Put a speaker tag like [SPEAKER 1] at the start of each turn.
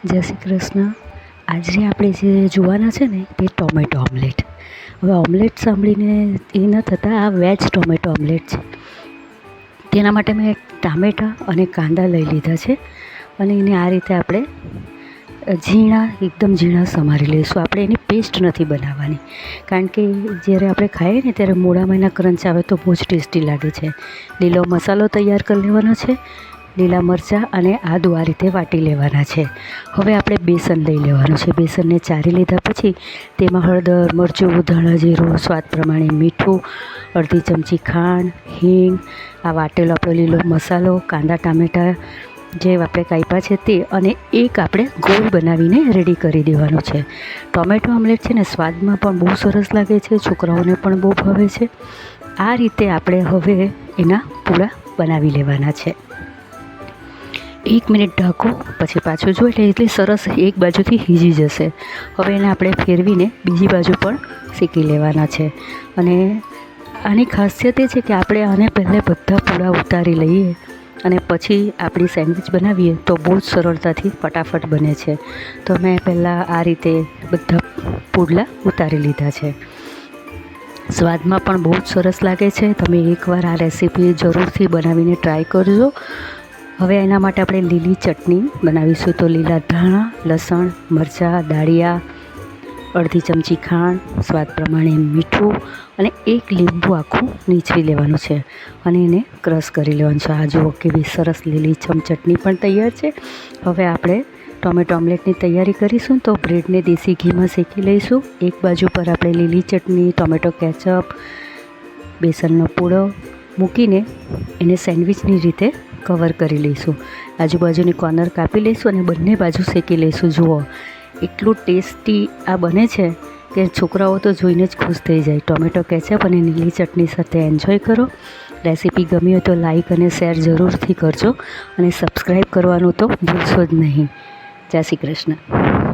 [SPEAKER 1] જય શ્રી કૃષ્ણ. આજે આપણે જે જોવાના છે ને તે ટોમેટો ઓમલેટ. હવે ઓમલેટ સાંભળીને એ ન થતાં આ વેજ ટોમેટો ઓમલેટ છે. તેના માટે મેં ટામેટાં અને કાંદા લઈ લીધા છે અને એને આ રીતે આપણે એકદમ ઝીણા સમારી લઈશું. આપણે એની પેસ્ટ નથી બનાવવાની, કારણ કે જ્યારે આપણે ખાઈએ ને ત્યારે મોઢામાં એના ક્રંચ આવે તો બહુ જ ટેસ્ટી લાગે છે. લીલો મસાલો તૈયાર કરી લેવાનો છે, લીલા મરચાં અને આદું આ રીતે વાટી લેવાના છે. હવે આપણે બેસન લઈ લેવાનું છે. બેસનને ચારી લીધા પછી તેમાં હળદર, મરચું, ધાણા જીરું, સ્વાદ પ્રમાણે મીઠું, અડધી ચમચી ખાંડ, હિંગ, આ વાટેલો આપણો લીલો મસાલો, કાંદા ટામેટાં જે આપણે કાપ્યા છે તે, અને એક આપણે ગોળ બનાવીને રેડી કરી દેવાનું છે. ટોમેટો ઓમલેટ છે ને સ્વાદમાં પણ બહુ સરસ લાગે છે, છોકરાઓને પણ બહુ ભાવે છે. આ રીતે આપણે હવે એના પૂરા બનાવી લેવાના છે. 1 મિનિટ ઢાંકો, પછી પાછું જોઈ એટલે સરસ એક બાજુથી હીજી જશે. હવે એને આપણે ફેરવીને બીજી બાજુ પણ શેકી લેવાના છે. અને આની ખાસિયત એ છે કે આપણે આને પહેલાં બધા પૂરા ઉતારી લઈએ અને પછી આપણી સેન્ડવિચ બનાવીએ તો બહુ જ સરળતાથી ફટાફટ બને છે. તો મેં પહેલાં આ રીતે બધા પુડલા ઉતારી લીધા છે. સ્વાદમાં પણ બહુ જ સરસ લાગે છે. તમે એકવાર આ રેસીપી જરૂરથી બનાવીને ટ્રાય કરજો. હવે એના માટે આપણે લીલી ચટણી બનાવીશું. તો લીલા ધાણા, લસણ, મરચાં, દાળિયા, અડધી ચમચી ખાંડ, સ્વાદ પ્રમાણે મીઠું અને એક લીંબુ આખું નીચવી લેવાનું છે અને એને ક્રશ કરી લેવાનું છે. આ જુઓ કેવી સરસ લીલીછમ ચટણી પણ તૈયાર છે. હવે આપણે ટોમેટો ઓમલેટની તૈયારી કરીશું. તો બ્રેડને દેશી ઘીમાં શેકી લઈશું. એક બાજુ પર આપણે લીલી ચટણી, ટોમેટો કેચઅપ, બેસનનો પૂડો મૂકીને એને સેન્ડવિચની રીતે કવર કરી લઈશું. આજુબાજુની કોર્નર કાપી લઈશું અને બંને બાજુ શેકી લઈશું. જુઓ એટલું ટેસ્ટી આ બને છે કે છોકરાઓ તો જોઈને જ ખુશ થઈ જાય. ટોમેટો કેચઅપ અને લીલી ચટણી સાથે એન્જોય કરો. રેસીપી ગમી હોય તો લાઈક અને શેર જરૂરથી કરજો અને સબસ્ક્રાઈબ કરવાનું તો ભૂલશો જ નહીં. જય શ્રી કૃષ્ણ.